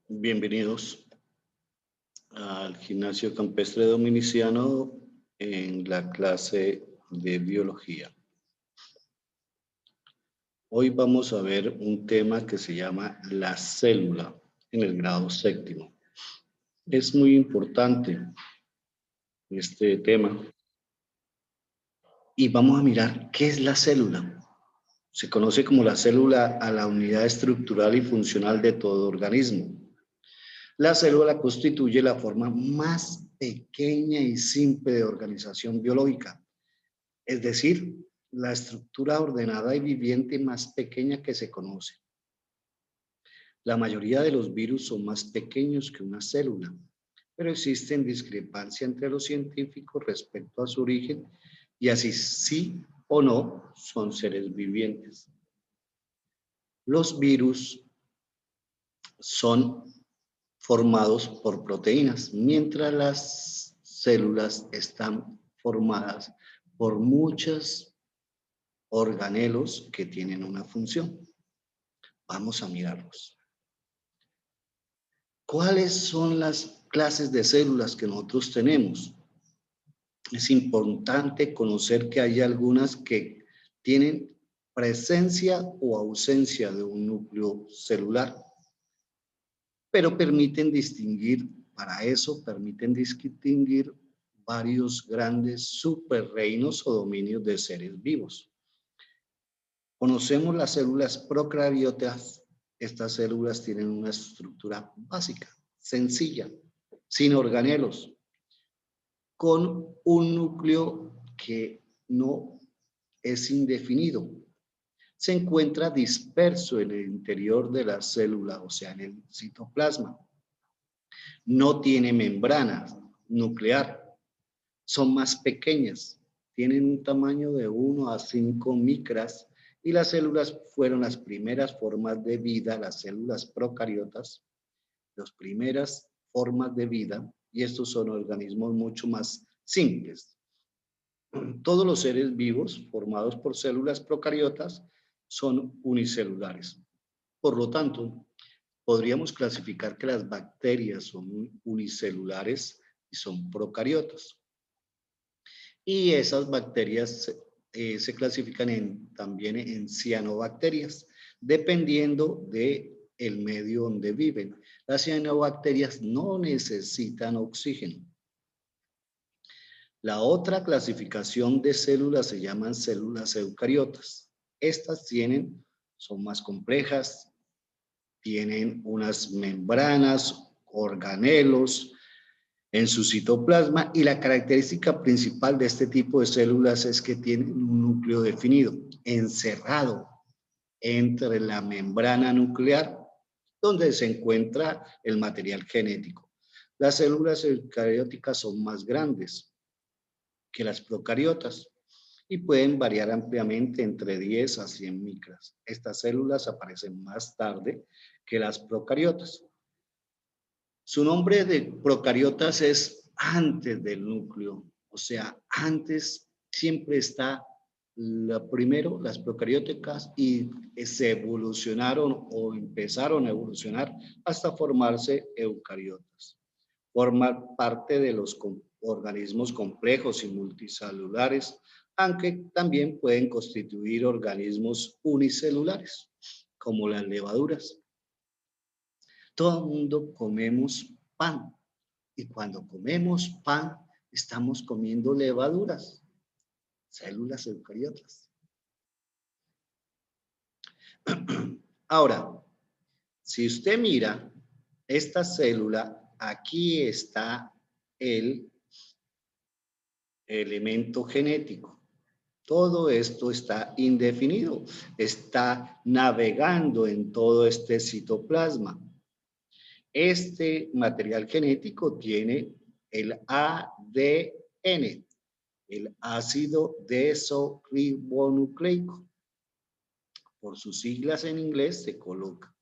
Bienvenidos al Gimnasio Campestre Dominiciano en la clase de biología. Hoy vamos a ver un tema que se llama la célula en el grado séptimo. Es muy importante este tema y vamos a mirar qué es la célula. Se conoce como la célula a la unidad estructural y funcional de todo organismo. La célula constituye la forma más pequeña y simple de organización biológica, es decir, la estructura ordenada y viviente más pequeña que se conoce. La mayoría de los virus son más pequeños que una célula, pero existen discrepancias entre los científicos respecto a su origen y así sí o no son seres vivientes. Los virus son formados por proteínas, mientras las células están formadas por muchos organelos que tienen una función. Vamos a mirarlos. ¿Cuáles son las clases de células que nosotros tenemos? Es importante conocer que hay algunas que tienen presencia o ausencia de un núcleo celular, pero permiten distinguir varios grandes superreinos o dominios de seres vivos. Conocemos las células procariotas. Estas células tienen una estructura básica, sencilla, sin organelos, con un núcleo que no es indefinido. Se encuentra disperso en el interior de la célula, o sea, en el citoplasma. No tiene membrana nuclear. Son más pequeñas. Tienen un tamaño de 1 a 5 micras y las células fueron las primeras formas de vida, las células procariotas, las primeras formas de vida, y estos son organismos mucho más simples. Todos los seres vivos formados por células procariotas son unicelulares. Por lo tanto, podríamos clasificar que las bacterias son unicelulares y son procariotas. Y esas bacterias se clasifican también en cianobacterias, dependiendo del medio donde viven. Las cianobacterias no necesitan oxígeno. La otra clasificación de células se llaman células eucariotas. Estas son más complejas, tienen unas membranas, organelos en su citoplasma, y la característica principal de este tipo de células es que tienen un núcleo definido, encerrado entre la membrana nuclear, donde se encuentra el material genético. Las células eucarióticas son más grandes que las procariotas y pueden variar ampliamente entre 10 a 100 micras. Estas células aparecen más tarde que las procariotas. Su nombre de procariotas es antes del núcleo, o sea, antes siempre está primero las procarióticas y se evolucionaron o empezaron a evolucionar hasta formarse eucariotas. Forman parte de los organismos complejos y multicelulares, aunque también pueden constituir organismos unicelulares, como las levaduras. Todo el mundo comemos pan, y cuando comemos pan estamos comiendo levaduras, células eucariotas. Ahora, si usted mira esta célula, aquí está el elemento genético. Todo esto está indefinido, está navegando en todo este citoplasma. Este material genético tiene el ADN, el ácido desoxirribonucleico. Por sus siglas en inglés se coloca.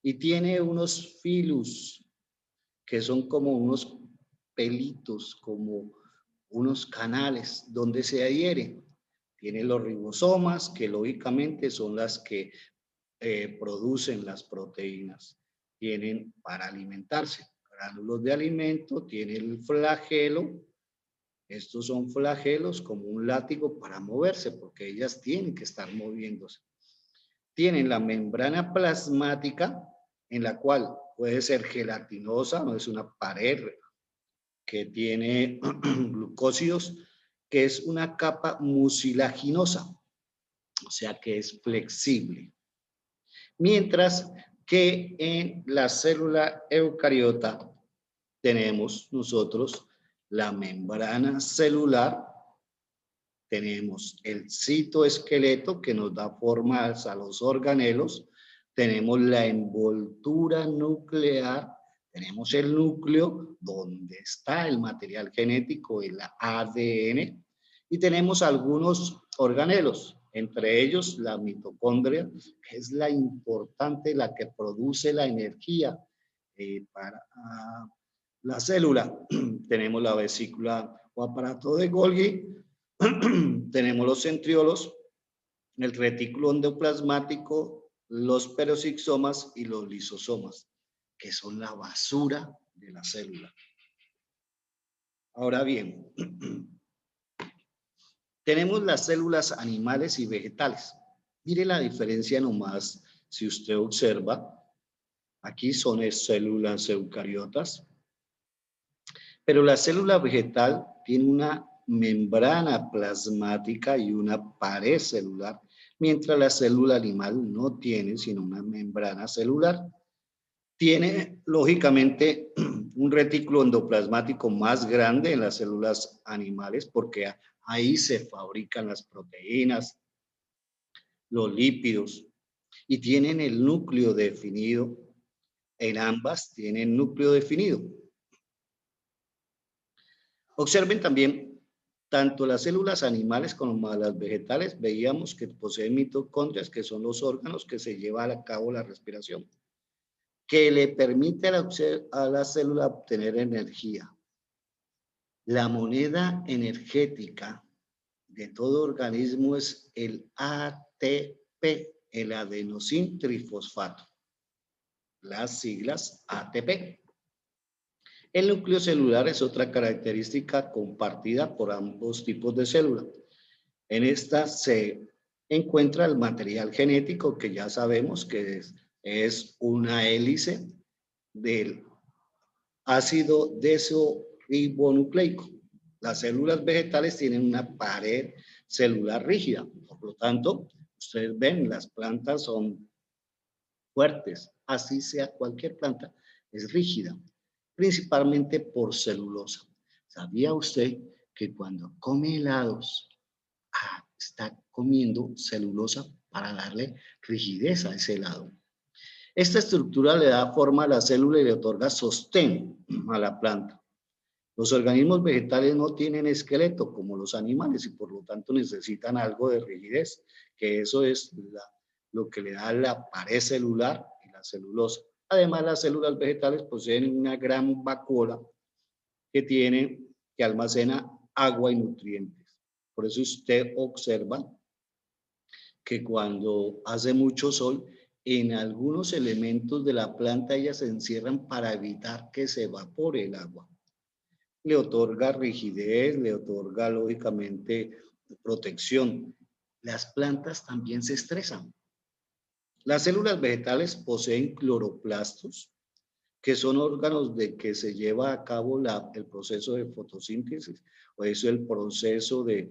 Y tiene unos filus, que son como unos pelitos, como unos canales donde se adhiere. Tiene los ribosomas, que lógicamente son las que producen las proteínas. tienen para alimentarse. Gránulos de alimento, tiene el flagelo. Estos son flagelos como un látigo para moverse, porque ellas tienen que estar moviéndose. Tienen la membrana plasmática, en la cual puede ser gelatinosa, no es una pared que tiene glucósidos, que es una capa mucilaginosa, o sea que es flexible. Mientras que en la célula eucariota tenemos nosotros la membrana celular, tenemos el citoesqueleto que nos da formas a los organelos, tenemos la envoltura nuclear, tenemos el núcleo donde está el material genético, el ADN, y tenemos algunos organelos, entre ellos la mitocondria, que es la importante, la que produce la energía para la célula. Tenemos la vesícula o aparato de Golgi, tenemos los centriolos, el retículo endoplasmático, los peroxisomas y los lisosomas, que son la basura de la célula. Ahora bien, tenemos las células animales y vegetales. Mire la diferencia nomás, si usted observa, aquí son células eucariotas, pero la célula vegetal tiene una membrana plasmática y una pared celular, mientras la célula animal no tiene sino una membrana celular. Tiene, lógicamente, un retículo endoplasmático más grande en las células animales porque ahí se fabrican las proteínas, los lípidos, y tienen el núcleo definido. En ambas tienen núcleo definido. Observen también, tanto las células animales como las vegetales, veíamos que poseen mitocondrias, que son los órganos que se llevan a cabo la respiración, que le permite a la célula obtener energía. La moneda energética de todo organismo es el ATP, el adenosín trifosfato, las siglas ATP. El núcleo celular es otra característica compartida por ambos tipos de célula. En esta se encuentra el material genético que ya sabemos que es una hélice del ácido desoribonucleico. Las células vegetales tienen una pared celular rígida. Por lo tanto, ustedes ven, las plantas son fuertes. Así sea cualquier planta, es rígida, principalmente por celulosa. ¿Sabía usted que cuando come helados, está comiendo celulosa para darle rigidez a ese helado? Esta estructura le da forma a la célula y le otorga sostén a la planta. Los organismos vegetales no tienen esqueleto como los animales y por lo tanto necesitan algo de rigidez, que eso es lo que le da la pared celular y la celulosa. Además, las células vegetales poseen una gran vacuola que almacena agua y nutrientes. Por eso usted observa que cuando hace mucho sol, en algunos elementos de la planta ellas se encierran para evitar que se evapore el agua. Le otorga rigidez, le otorga lógicamente protección. Las plantas también se estresan. Las células vegetales poseen cloroplastos, que son órganos de que se lleva a cabo el proceso de fotosíntesis, o eso el proceso de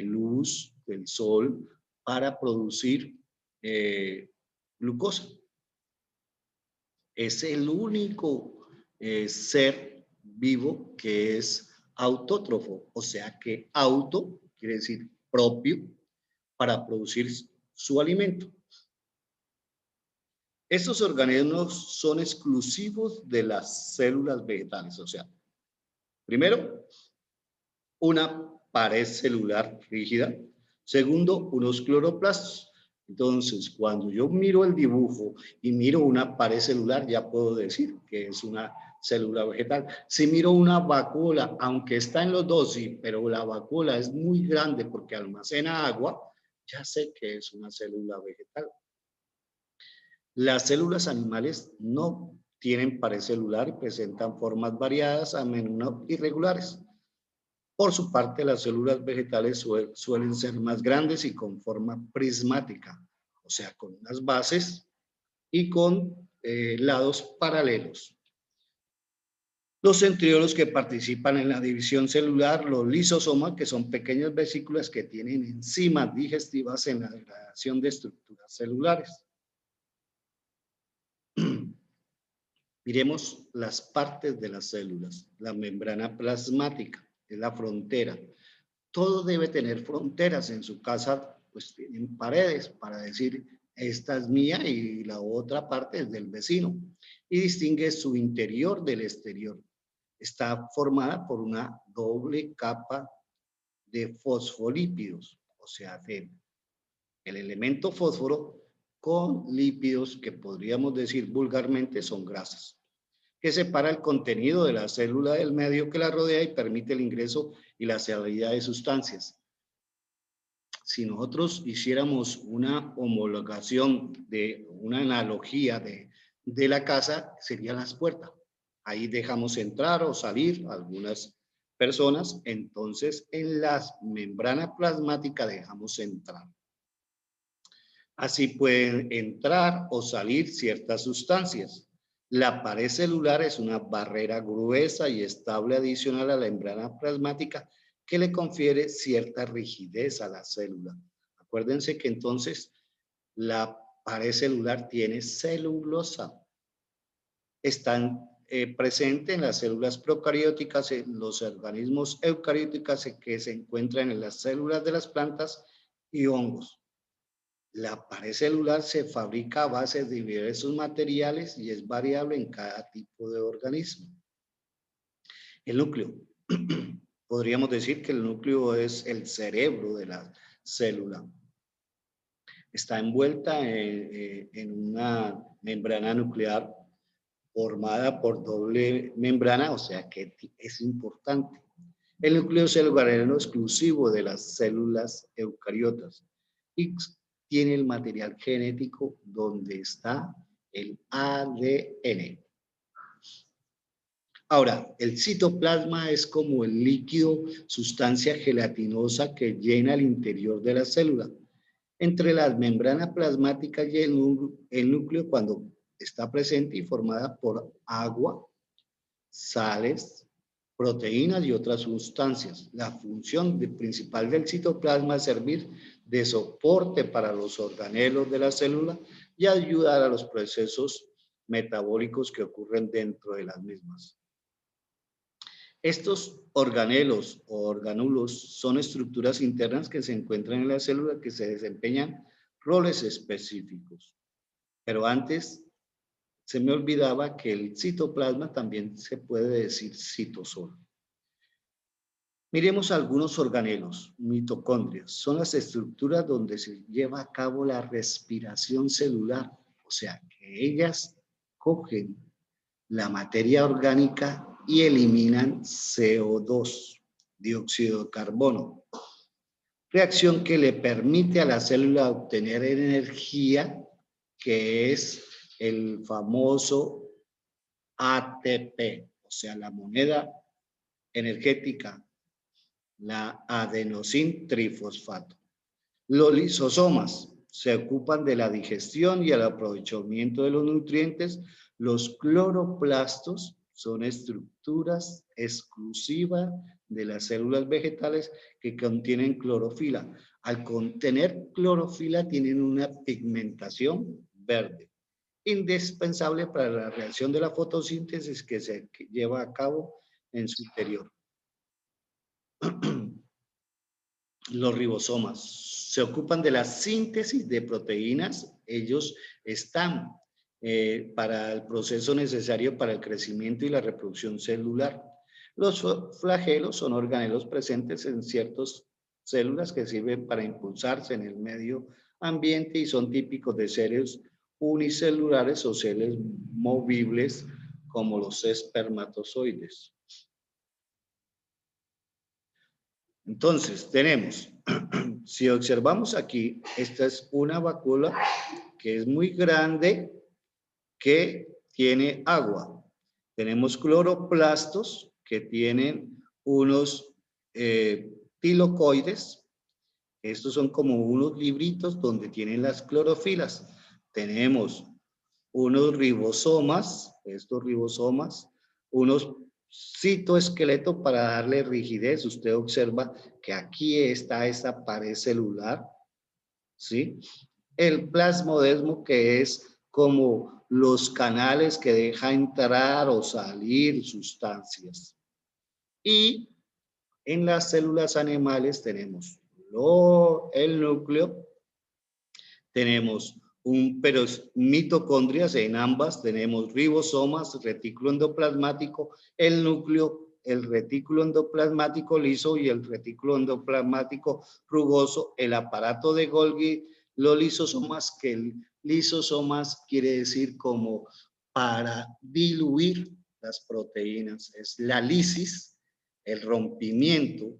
luz del sol para producir glucosa. Es el único ser vivo que es autótrofo, o sea que auto quiere decir propio para producir su alimento. Estos organismos son exclusivos de las células vegetales, o sea, primero, una pared celular rígida, segundo, unos cloroplastos. Entonces, cuando yo miro el dibujo y miro una pared celular, ya puedo decir que es una célula vegetal. Si miro una vacuola, aunque está en los dos, sí, pero la vacuola es muy grande porque almacena agua, ya sé que es una célula vegetal. Las células animales no tienen pared celular y presentan formas variadas a menudo irregulares. Por su parte, las células vegetales suelen ser más grandes y con forma prismática, o sea, con unas bases y con lados paralelos. Los centriolos que participan en la división celular, los lisosomas, que son pequeñas vesículas que tienen enzimas digestivas en la degradación de estructuras celulares. Miremos las partes de las células. La membrana plasmática es la frontera. Todo debe tener fronteras. En su casa, pues tienen paredes para decir, esta es mía y la otra parte es del vecino. Y distingue su interior del exterior. Está formada por una doble capa de fosfolípidos, o sea, de el elemento fósforo con lípidos que podríamos decir vulgarmente son grasas, que separa el contenido de la célula del medio que la rodea y permite el ingreso y la salida de sustancias. Si nosotros hiciéramos una homologación de una analogía de la casa, serían las puertas. Ahí dejamos entrar o salir algunas personas, entonces en la membrana plasmática dejamos entrar. Así pueden entrar o salir ciertas sustancias. La pared celular es una barrera gruesa y estable adicional a la membrana plasmática que le confiere cierta rigidez a la célula. Acuérdense que entonces la pared celular tiene celulosa. Están presentes en las células procarióticas, en los organismos eucarióticos que se encuentran en las células de las plantas y hongos. La pared celular se fabrica a base de diversos materiales y es variable en cada tipo de organismo. El núcleo. Podríamos decir que el núcleo es el cerebro de la célula. Está envuelta en una membrana nuclear formada por doble membrana, o sea que es importante. El núcleo es el organelo exclusivo de las células eucariotas y tiene el material genético donde está el ADN. Ahora, el citoplasma es como el líquido, sustancia gelatinosa que llena el interior de la célula. Entre las membranas plasmáticas y el núcleo, cuando está presente y formada por agua, sales, proteínas y otras sustancias. La función principal del citoplasma es servir de soporte para los organelos de la célula y ayudar a los procesos metabólicos que ocurren dentro de las mismas. Estos organelos o organulos son estructuras internas que se encuentran en la célula que se desempeñan roles específicos. Pero antes se me olvidaba que el citoplasma también se puede decir citosol. Miremos algunos organelos, mitocondrias. Son las estructuras donde se lleva a cabo la respiración celular. O sea, que ellas cogen la materia orgánica y eliminan CO2, dióxido de carbono. Reacción que le permite a la célula obtener energía, que es el famoso ATP, o sea, la moneda energética, la adenosín trifosfato. Los lisosomas se ocupan de la digestión y el aprovechamiento de los nutrientes. Los cloroplastos son estructuras exclusivas de las células vegetales que contienen clorofila. Al contener clorofila tienen una pigmentación verde, indispensable para la reacción de la fotosíntesis que se lleva a cabo en su interior. Los ribosomas se ocupan de la síntesis de proteínas. Ellos están para el proceso necesario para el crecimiento y la reproducción celular. Los flagelos son organelos presentes en ciertas células que sirven para impulsarse en el medio ambiente y son típicos de seres unicelulares o seres movibles como los espermatozoides. Entonces, tenemos, si observamos aquí, esta es una vacuola que es muy grande, que tiene agua. Tenemos cloroplastos que tienen unos tilocoides. Estos son como unos libritos donde tienen las clorofilas. Tenemos unos ribosomas, estos ribosomas, unos citoesqueletos para darle rigidez. Usted observa que aquí está esta pared celular, ¿sí? El plasmodesmo, que es como los canales que deja entrar o salir sustancias. Y en las células animales tenemos el núcleo, tenemos pero mitocondrias, en ambas tenemos ribosomas, retículo endoplasmático, el núcleo, el retículo endoplasmático liso y el retículo endoplasmático rugoso, el aparato de Golgi, los lisosomas, que el lisosomas quiere decir como para diluir las proteínas, es la lisis, el rompimiento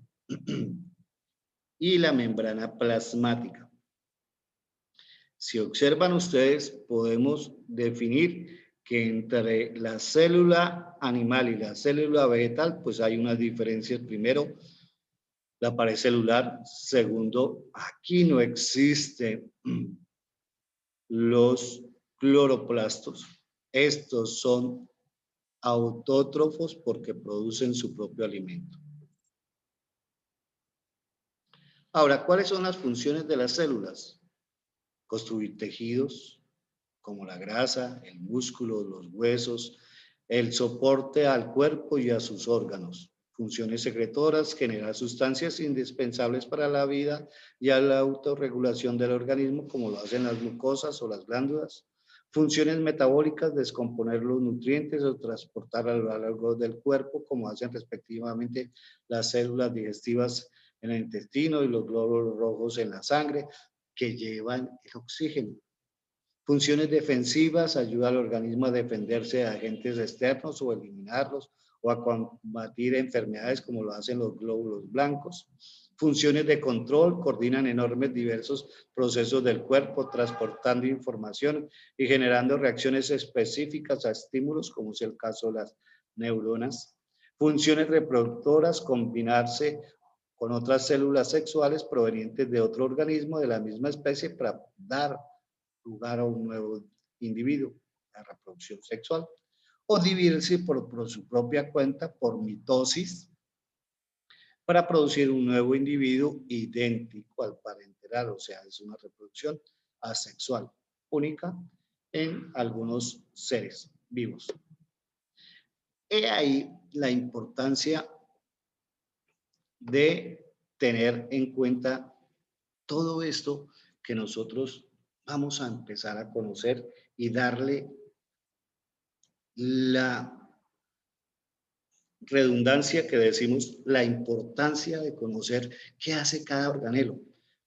y la membrana plasmática. Si observan ustedes, podemos definir que entre la célula animal y la célula vegetal, pues hay unas diferencias. Primero, la pared celular. Segundo, aquí no existen los cloroplastos. Estos son autótrofos porque producen su propio alimento. Ahora, ¿cuáles son las funciones de las células? Construir tejidos como la grasa, el músculo, los huesos, el soporte al cuerpo y a sus órganos. Funciones secretoras, generar sustancias indispensables para la vida y a la autorregulación del organismo, como lo hacen las mucosas o las glándulas. Funciones metabólicas, descomponer los nutrientes o transportar a lo largo del cuerpo, como hacen respectivamente las células digestivas en el intestino y los glóbulos rojos en la sangre, que llevan el oxígeno. Funciones defensivas, ayuda al organismo a defenderse de agentes externos o eliminarlos, o a combatir enfermedades como lo hacen los glóbulos blancos. Funciones de control, coordinan enormes diversos procesos del cuerpo, transportando información y generando reacciones específicas a estímulos, como es el caso de las neuronas. Funciones reproductoras, combinarse con otras células sexuales provenientes de otro organismo de la misma especie para dar lugar a un nuevo individuo, la reproducción sexual, o dividirse por su propia cuenta, por mitosis, para producir un nuevo individuo idéntico al parenteral, o sea, es una reproducción asexual, única en algunos seres vivos. He ahí la importancia de tener en cuenta todo esto que nosotros vamos a empezar a conocer y darle la redundancia que decimos, la importancia de conocer qué hace cada organelo.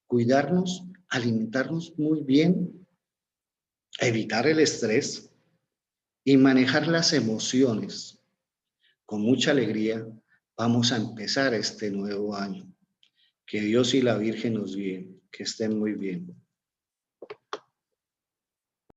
Cuidarnos, alimentarnos muy bien, evitar el estrés y manejar las emociones. Con mucha alegría vamos a empezar este nuevo año. Que Dios y la Virgen nos guíen. Que estén muy bien.